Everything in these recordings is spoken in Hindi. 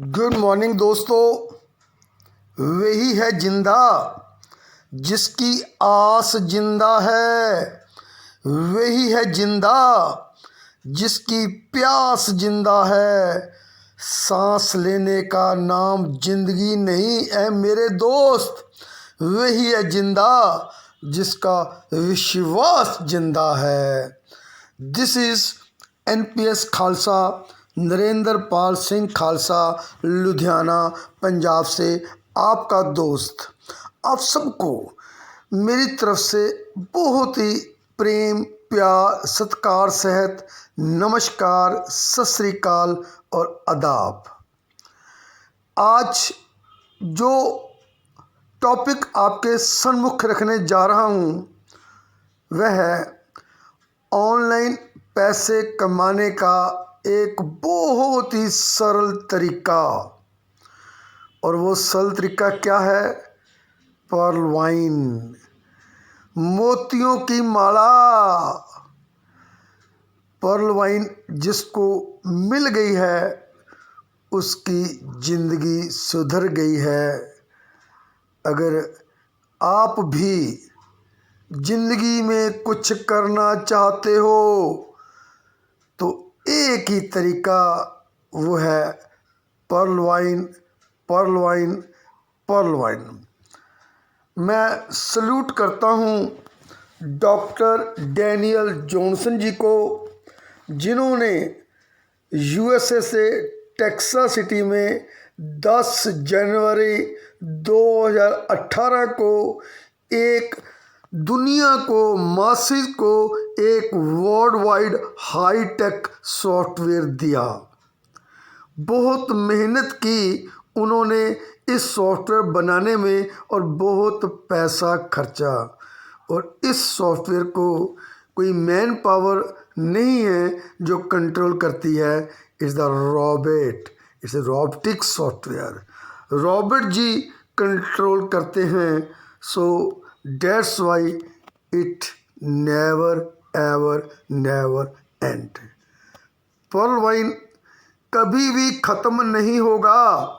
गुड मॉर्निंग दोस्तों। वही है जिंदा जिसकी आस जिंदा है, वही है जिंदा जिसकी प्यास जिंदा है। सांस लेने का नाम जिंदगी नहीं है मेरे दोस्त, वही है जिंदा जिसका विश्वास जिंदा है। This is NPS Khalsa, Narendra Pal Singh Khalsa, Ludhiana Punjab से आपका दोस्त। आप सबको मेरी तरफ से बहुत ही प्रेम प्यार सत्कार सहित नमस्कार, सत श्री अकाल और आदाब। आज जो टॉपिक आपके सम्मुख रखने जा रहा हूँ वह है ऑनलाइन पैसे कमाने का एक बहुत ही सरल तरीका। और वो सरल तरीका क्या है? पर्ल वाइन, मोतियों की माला। पर्ल वाइन जिसको मिल गई है उसकी ज़िंदगी सुधर गई है। अगर आप भी ज़िंदगी में कुछ करना चाहते हो तो एक ही तरीका, वो है Pearlvine, Pearlvine, Pearlvine. मैं सल्यूट करता हूँ डॉक्टर डैनियल जॉनसन जी को, जिन्होंने USA से टेक्सास सिटी में 10 जनवरी 2018 को एक दुनिया को, मासिस को एक world wide high tech software दिया। बहुत मेहनत की उन्होंने इस सॉफ्टवेयर बनाने में और बहुत पैसा खर्चा। और इस सॉफ्टवेयर को कोई मैन पावर नहीं है जो कंट्रोल करती है। It's the robot, it's a robotic software. Robert ji control करते हैं। So that's why it never ever never end. Pearlvine कभी भी ख़त्म नहीं होगा।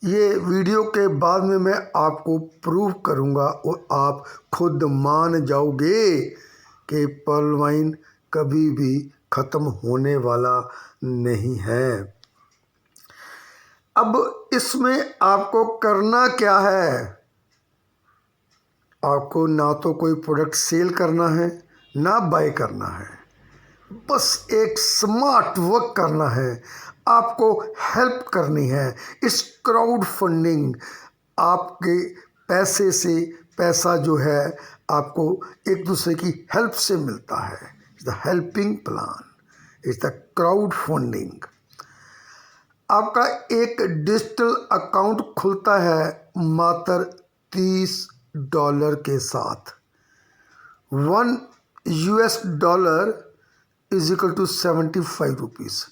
ये वीडियो के बाद में मैं आपको प्रूव करूँगा और आप खुद मान जाओगे कि पर्ल वाइन कभी भी ख़त्म होने वाला नहीं है। अब इसमें आपको करना क्या है? आपको ना तो कोई प्रोडक्ट सेल करना है ना बाय करना है, बस एक स्मार्ट वर्क करना है। आपको हेल्प करनी है। इस क्राउड फंडिंग, आपके पैसे से पैसा जो है आपको एक दूसरे की हेल्प से मिलता है। It's the helping plan, it's the crowd funding. आपका एक डिजिटल अकाउंट खुलता है मात्र $30 के साथ। $1 इज इक्वल टू 75 रुपीज़।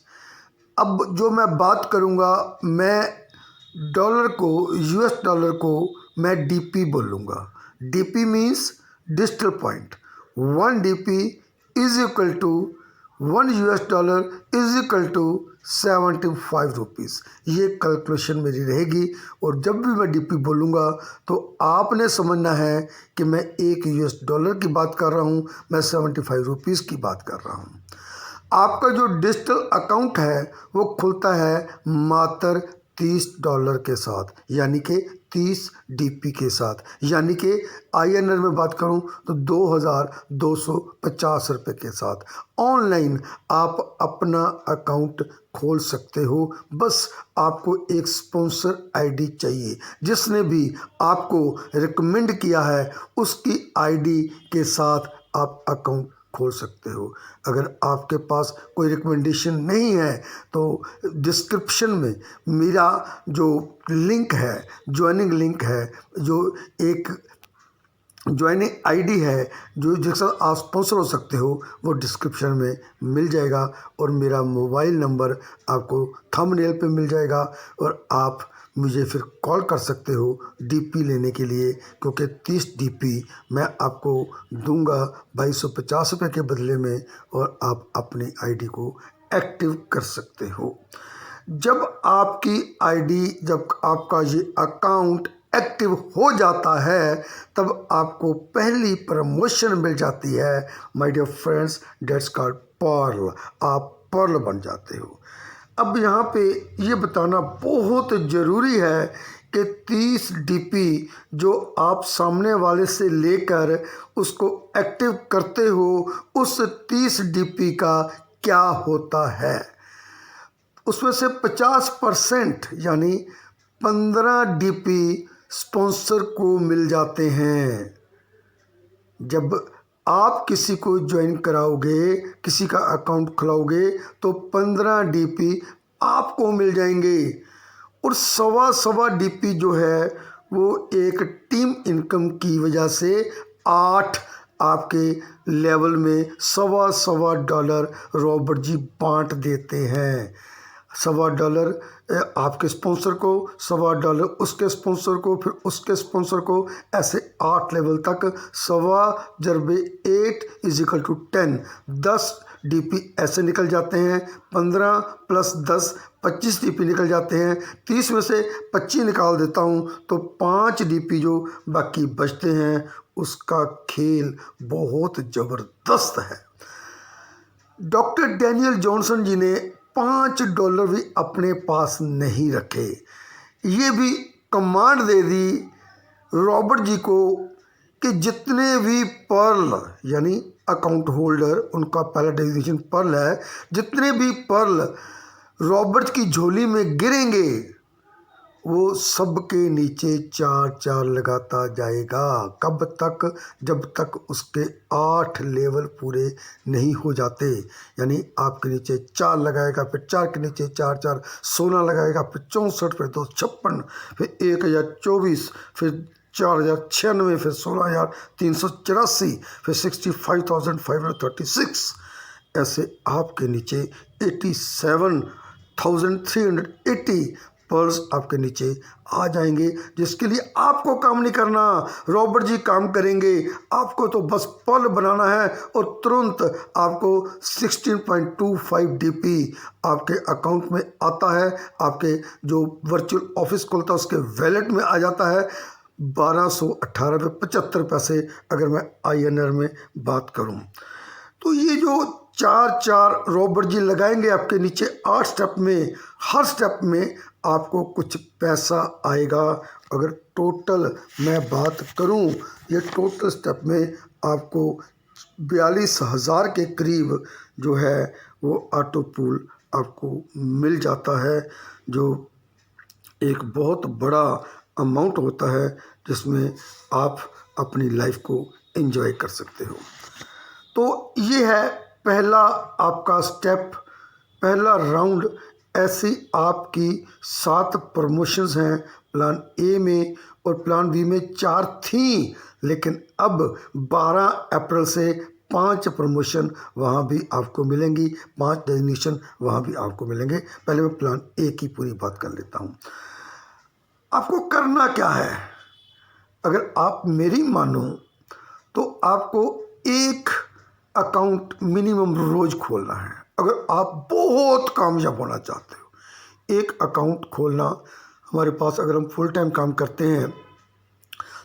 अब जो मैं बात करूँगा, मैं डॉलर को, $, को मैं DP बोलूँगा। DP means digital point. 1 DP is equal to $1 is equal to 75 rupees. ये कैलकुलेशन मेरी रहेगी। और जब भी मैं DP बोलूँगा तो आपने समझना है कि मैं $1 की बात कर रहा हूँ, मैं 75 रुपीज़ की बात कर रहा हूँ। आपका जो डिजिटल अकाउंट है वो खुलता है मात्र $30 के साथ, यानी कि 30 DP के साथ, यानी कि INR में बात करूं तो 2250 रुपये के साथ। ऑनलाइन आप अपना अकाउंट खोल सकते हो। बस आपको एक स्पॉन्सर ID चाहिए। जिसने भी आपको रिकमेंड किया है उसकी ID के साथ आप अकाउंट खोल सकते हो। अगर आपके पास कोई रिकमेंडेशन नहीं है तो डिस्क्रिप्शन में मेरा जो लिंक है, ज्वाइनिंग लिंक है, जो एक ज्वाइनिंग ID है, जो जिससे आप स्पॉन्सर हो सकते हो, वो डिस्क्रिप्शन में मिल जाएगा। और मेरा मोबाइल नंबर आपको थंबनेल पे मिल जाएगा और आप मुझे फिर कॉल कर सकते हो DP लेने के लिए, क्योंकि 30 DP मैं आपको दूंगा 2250 रुपये के बदले में, और आप अपनी ID को एक्टिव कर सकते हो। जब आपकी आईडी, जब आपका ये अकाउंट एक्टिव हो जाता है तब आपको पहली प्रमोशन मिल जाती है। My dear friends, that's called pearl. आप पर्ल बन जाते हो। अब यहाँ पे ये बताना बहुत ज़रूरी है कि 30 डीपी जो आप सामने वाले से लेकर उसको एक्टिव करते हो, उस 30 डीपी का क्या होता है। उसमें से 50% यानी 15 डीपी स्पॉन्सर को मिल जाते हैं। जब आप किसी को ज्वाइन कराओगे, किसी का अकाउंट खुलाओगे तो 15 डीपी आपको मिल जाएंगे। और सवा डीपी जो है वो एक टीम इनकम की वजह से 8 आपके लेवल में सवा डॉलर रॉबर्ट जी बांट देते हैं। $1.25 आपके स्पॉन्सर को, $1.25 उसके स्पॉन्सर को, फिर उसके स्पॉन्सर को, ऐसे 8 लेवल तक। 8 = 10। 10 डीपी ऐसे निकल जाते हैं। 15 + 10 25 डीपी निकल जाते हैं। 30 में से 25 निकाल देता हूँ तो 5 डीपी जो बाकी बचते हैं। उसका खेल बहुत ज़बरदस्त है। डॉक्टर डैनियल जॉनसन जी ने $5 भी अपने पास नहीं रखे। ये भी कमांड दे दी रॉबर्ट जी को कि जितने भी पर्ल, यानी अकाउंट होल्डर, उनका पहला डेजिग्नेशन पर्ल है, जितने भी पर्ल रॉबर्ट की झोली में गिरेंगे वो सबके नीचे 4 लगाता जाएगा। कब तक? जब तक उसके 8 लेवल पूरे नहीं हो जाते। यानी आपके नीचे 4 लगाएगा, फिर 4 के नीचे 4, 16 लगाएगा, फिर 64, फिर 256, फिर 1024, फिर 4096, फिर 16384, फिर 65,536। ऐसे आपके नीचे 87,380 पर्ल्स आपके नीचे आ जाएंगे, जिसके लिए आपको काम नहीं करना, रॉबर्ट जी काम करेंगे। आपको तो बस पर्ल बनाना है और तुरंत आपको 16.25 डीपी आपके अकाउंट में आता है। आपके जो वर्चुअल ऑफिस खोलता है उसके वैलेट में आ जाता है। 1218.75 अगर मैं INR में बात करूं। तो ये जो 4 रॉबर्ट जी लगाएंगे आपके नीचे 8 स्टेप में, हर स्टेप में आपको कुछ पैसा आएगा। अगर टोटल मैं बात करूं, ये टोटल स्टेप में आपको 42,000 के करीब जो है वो ऑटो पूल आपको मिल जाता है, जो एक बहुत बड़ा अमाउंट होता है जिसमें आप अपनी लाइफ को एंजॉय कर सकते हो। तो ये है पहला आपका स्टेप, पहला राउंड। ऐसी आपकी 7 प्रमोशंस हैं प्लान ए में, और प्लान बी में 4 थी, लेकिन अब 12 अप्रैल से 5 प्रमोशन वहाँ भी आपको मिलेंगी, 5 डेजिग्नेशन वहाँ भी आपको मिलेंगे। पहले मैं प्लान ए की पूरी बात कर लेता हूँ। आपको करना क्या है? अगर आप मेरी मानो तो आपको एक अकाउंट मिनिमम रोज खोलना है। अगर आप बहुत कामयाब होना चाहते हो, एक अकाउंट खोलना। हमारे पास अगर हम फुल टाइम काम करते हैं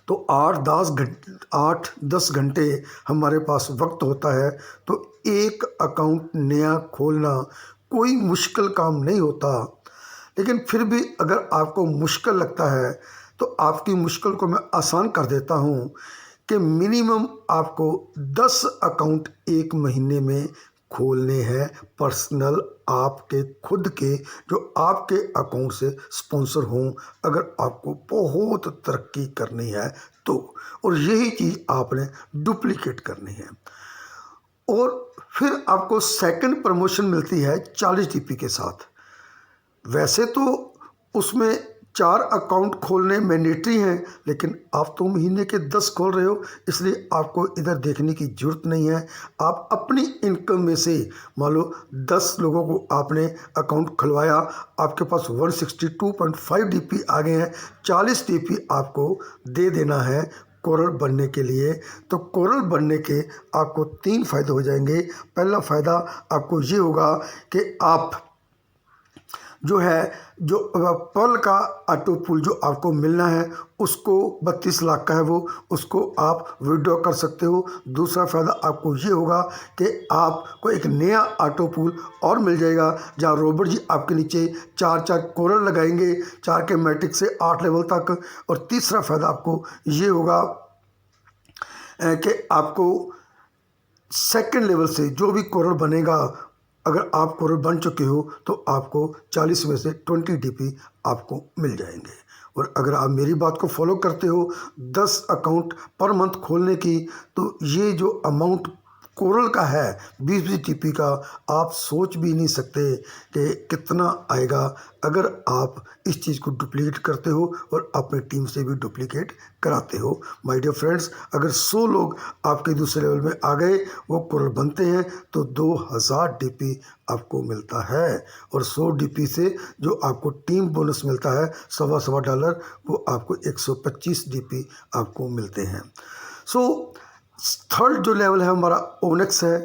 तो 8-10 घंटे हमारे पास वक्त होता है। तो एक अकाउंट नया खोलना कोई मुश्किल काम नहीं होता। लेकिन फिर भी अगर आपको मुश्किल लगता है तो आपकी मुश्किल को मैं आसान कर देता हूँ कि मिनिमम आपको 10 अकाउंट एक महीने में खोलने हैं, पर्सनल, आपके खुद के, जो आपके अकाउंट से स्पॉन्सर हों, अगर आपको बहुत तरक्की करनी है तो। और यही चीज़ आपने डुप्लीकेट करनी है। और फिर आपको सेकंड प्रमोशन मिलती है 40 डीपी के साथ। वैसे तो उसमें 4 अकाउंट खोलने मैंडेटरी हैं, लेकिन आप तो महीने के 10 खोल रहे हो, इसलिए आपको इधर देखने की ज़रूरत नहीं है। आप अपनी इनकम में से, मान लो 10 लोगों को आपने अकाउंट खुलवाया, आपके पास 162.5 डीपी आ गए हैं, 40 डीपी आपको दे देना है कोरल बनने के लिए। तो कोरल बनने के आपको 3 फ़ायदे हो जाएंगे। पहला फ़ायदा आपको ये होगा कि आप जो है जो पर्ल का ऑटो पुल जो आपको मिलना है उसको 32 लाख का है वो, उसको आप विड्रॉ कर सकते हो। दूसरा फ़ायदा आपको ये होगा कि आपको एक नया ऑटो पुल और मिल जाएगा जहाँ रॉबर्ट जी आपके नीचे 4 कोरल लगाएंगे 4 के मैट्रिक से 8 लेवल तक। और तीसरा फ़ायदा आपको ये होगा कि आपको सेकंड लेवल से जो भी कोरल बनेगा, अगर आप कोरल बन चुके हो तो आपको 40 में से 20 DP आपको मिल जाएंगे। और अगर आप मेरी बात को फॉलो करते हो 10 अकाउंट पर मंथ खोलने की, तो ये जो अमाउंट कोरल का है 20-20 DP का, आप सोच भी नहीं सकते कि कितना आएगा अगर आप इस चीज़ को डुप्लीकेट करते हो और अपनी टीम से भी डुप्लीकेट कराते हो। माय डियर फ्रेंड्स, अगर 100 लोग आपके दूसरे लेवल में आ गए, वो कोरल बनते हैं, तो 2000 DP आपको मिलता है। और 100 DP से जो आपको टीम बोनस मिलता है $1.25, वो आपको 125 DP आपको मिलते हैं। सो थर्ड जो लेवल है हमारा ओनेक्स है।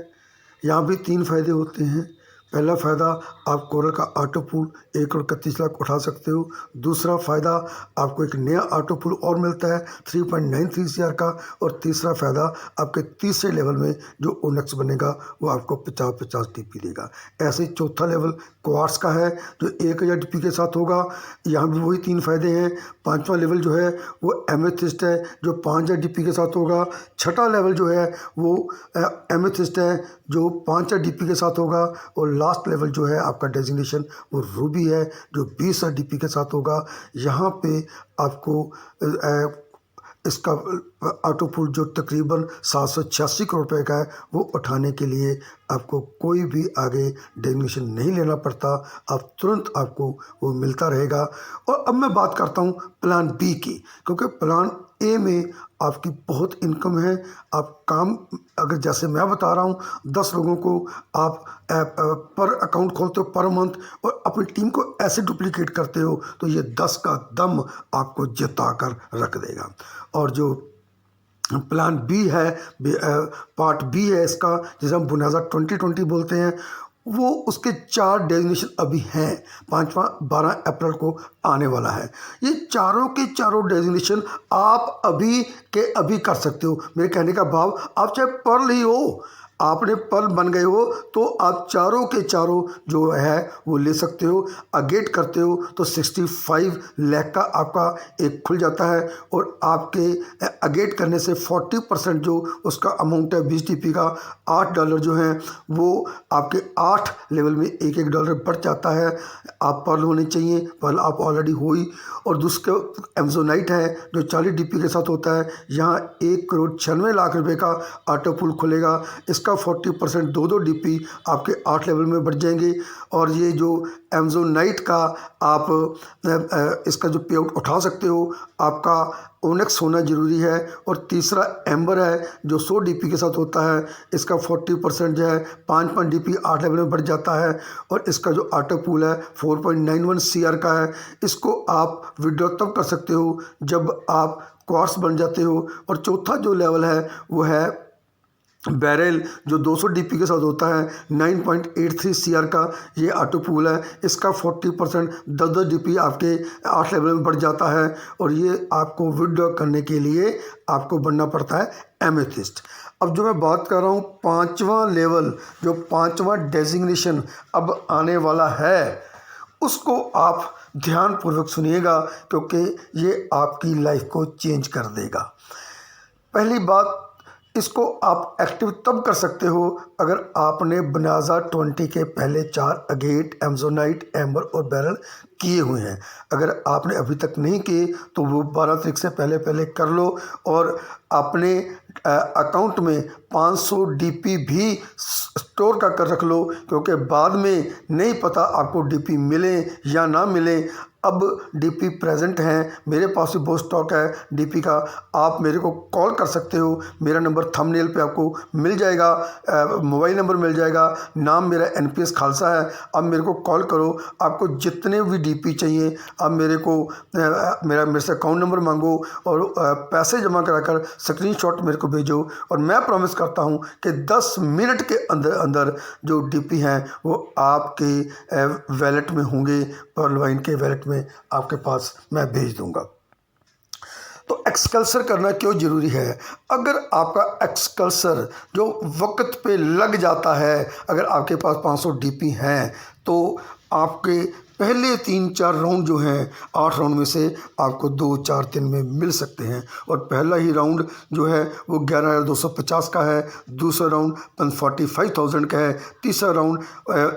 यहाँ भी 3 फ़ायदे होते हैं। पहला फ़ायदा, आप कोरल का ऑटो पुल 1,31,00,000 उठा सकते हो। दूसरा फ़ायदा, आपको एक नया ऑटो पुल और मिलता है 3.93 CR का। और तीसरा फ़ायदा, आपके तीसरे लेवल में जो ओनेक्स बनेगा वो आपको 50-50 DP देगा। ऐसे चौथा लेवल क्वार्ट्स का है जो 1000 DP के साथ होगा। यहाँ भी वही 3 फ़ायदे हैं। पाँचवा लेवल जो है वो एमेथिस्ट है जो 5000 DP के साथ होगा। छठा लेवल जो है वो एमेथिस्ट है जो 5000 DP के साथ होगा। और लास्ट लेवल जो है आपका डेजिग्नेशन वो रूबी है जो 20,000 DP के साथ होगा। यहाँ पे आपको इसका ऑटो पुल जो तकरीबन 786 करोड़ रुपए का है वो उठाने के लिए आपको कोई भी आगे डेजिग्नेशन नहीं लेना पड़ता, आप तुरंत आपको वो मिलता रहेगा। और अब मैं बात करता हूँ प्लान बी की, क्योंकि प्लान ए में आपकी बहुत इनकम है। आप काम अगर जैसे मैं बता रहा हूँ 10 लोगों को आप पर अकाउंट खोलते हो पर मंथ और अपनी टीम को ऐसे डुप्लीकेट करते हो, तो ये 10 का दम आपको जिता कर रख देगा। और जो प्लान बी है, पार्ट बी है इसका, जिसे हम बुनियादा 2020 बोलते हैं, वो उसके 4 डेजिग्नेशन अभी हैं। 5वां 12 अप्रैल को आने वाला है। ये चारों के चारों डेजिग्नेशन आप अभी के अभी कर सकते हो। मेरे कहने का भाव, आप चाहे पर्ल ही हो, आपने पर्ल बन गए हो तो आप चारों के चारों जो है वो ले सकते हो। अगेट करते हो तो 65 लाख का आपका एक खुल जाता है। और आपके अगेट करने से 40% जो उसका अमाउंट है 20 DP का, $8 जो हैं वो आपके 8 लेवल में $1 बढ़ जाता है। आप पर्ल होने चाहिए, पर्ल आप ऑलरेडी हो ही। और दूसरा एमजोनाइट है जो 40 DP के साथ होता है। यहाँ 1,96,00,000 रुपये का ऑटो पुल खुलेगा। इसका 40% 2-2 DP आपके 8 लेवल में बढ़ जाएंगे। और ये जो एमजोनाइट का आप इसका जो पे आउट उठा सकते हो, आपका ओनेक्स होना ज़रूरी है। और तीसरा एम्बर है जो 100 DP के साथ होता है। इसका 40% जो है 5 DP 8 लेवल में बढ़ जाता है। और इसका जो ऑटो पुल है 4.91 CR का है। इसको आप विड्रॉ तब कर सकते हो जब आप क्वार्ट्स बन जाते हो। और चौथा जो लेवल है वो है बैरल जो 200 DP के साथ होता है, 9.83 CR का ये ऑटो पूल है। इसका 40% 10-10 DP आपके 8 लेवल में बढ़ जाता है। और ये आपको विड्रॉ करने के लिए आपको बनना पड़ता है एमेथिस्ट। अब जो मैं बात कर रहा हूँ 5वां लेवल, जो 5वां डेजिग्नेशन अब आने वाला है, उसको आप ध्यानपूर्वक सुनिएगा क्योंकि ये आपकी लाइफ को चेंज कर देगा। पहली बात, इसको आप एक्टिव तब कर सकते हो अगर आपने बनाजा 20 के पहले 4 अगेट, एमजोनाइट, एम्बर और बैरल किए हुए हैं। अगर आपने अभी तक नहीं किए तो वो 12 तारीख से पहले पहले कर लो। और अपने अकाउंट में 500 DP भी स्टोर कर रख लो, क्योंकि बाद में नहीं पता आपको DP मिले या ना मिले। अब डीपी प्रेजेंट हैं, मेरे पास भी बहुत स्टॉक है डीपी का। आप मेरे को कॉल कर सकते हो, मेरा नंबर थंबनेल पे आपको मिल जाएगा, मोबाइल नंबर मिल जाएगा, नाम मेरा एनपीएस खालसा है। अब मेरे को कॉल करो, आपको जितने भी डीपी चाहिए आप मेरे को मेरे से अकाउंट नंबर मांगो और पैसे जमा कराकर स्क्रीनशॉट मेरे को भेजो, और मैं प्रॉमिस करता हूँ कि 10 मिनट के अंदर अंदर जो डीपी हैं वो आपके वैलेट में होंगे, पर्ल वाइन के वैलेट में आपके पास मैं भेज दूंगा। तो एक्सकल्सर करना क्यों ज़रूरी है? अगर आपका एक्सकल्सर जो वक्त पे लग जाता है, अगर आपके पास 500 डीपी हैं तो आपके पहले 3-4 राउंड जो हैं 8 राउंड में से आपको 2-4 दिन में मिल सकते हैं। और पहला ही राउंड जो है वो 11,250 का है, दूसरा राउंड 45,000 का है, तीसरा राउंड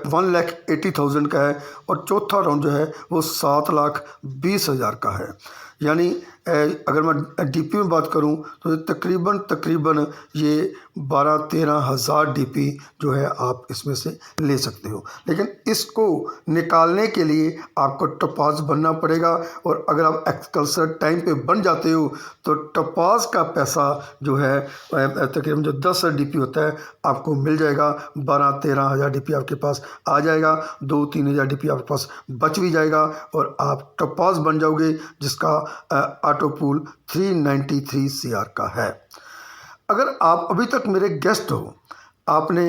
1,80,000 का है, और चौथा राउंड जो है वो 7,20,000 का है। यानी अगर मैं डीपी में बात करूं तो तकरीबन ये 12-13 हज़ार डीपी जो है आप इसमें से ले सकते हो। लेकिन इसको निकालने के लिए आपको टपास बनना पड़ेगा, और अगर आप एक्सकल्सर टाइम पे बन जाते हो तो टपास का पैसा जो है तकरीबन जो 10 डीपी होता है आपको मिल जाएगा। 12-13 हज़ार डीपी आपके पास आ जाएगा, 2-3 हज़ार डीपी आपके पास बच भी जाएगा, और आप टपास बन जाओगे, जिसका ऑटो पूल 393 CR का है। अगर आप अभी तक मेरे गेस्ट हो, आपने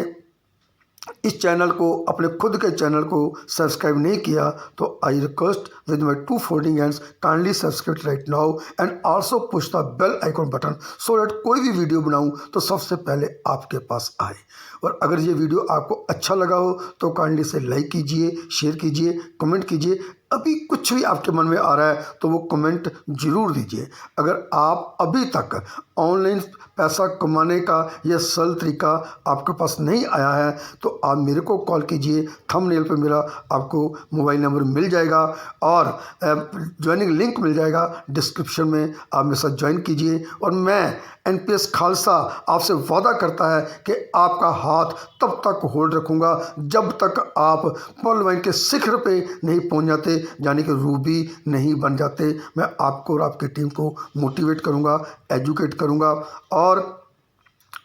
इस चैनल को, अपने खुद के चैनल को सब्सक्राइब नहीं किया, तो I request with my 2 folding hands kindly subscribe right now and also push the bell icon button so that कोई भी वीडियो बनाऊं तो सबसे पहले आपके पास आए। और अगर ये वीडियो आपको अच्छा लगा हो तो काइंडली से लाइक कीजिए, शेयर कीजिए, कमेंट कीजिए। अभी कुछ भी आपके मन में आ रहा है तो वो कमेंट ज़रूर दीजिए। अगर आप अभी तक ऑनलाइन पैसा कमाने का यह सरल तरीका आपके पास नहीं आया है तो आप मेरे को कॉल कीजिए, थंबनेल पे मेरा आपको मोबाइल नंबर मिल जाएगा, और ज्वाइनिंग लिंक मिल जाएगा डिस्क्रिप्शन में, आप मेरे साथ ज्वाइन कीजिए। और मैं एनपीएस खालसा आपसे वादा करता है कि आपका हाथ तब तक होल्ड रखूँगा जब तक आप पर्ल वाइन के शिखर पे नहीं पहुंच जाते, यानी कि रूबी नहीं बन जाते। मैं आपको और आपकी टीम को मोटिवेट करूंगा, एजुकेट करूंगा, और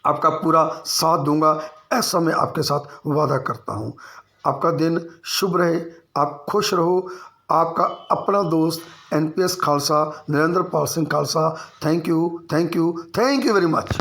आपका पूरा साथ दूंगा, ऐसा मैं आपके साथ वादा करता हूं। आपका दिन शुभ रहे, आप खुश रहो। आपका अपना दोस्त NPS Khalsa, Narendra Pal Singh Khalsa. Thank you very much.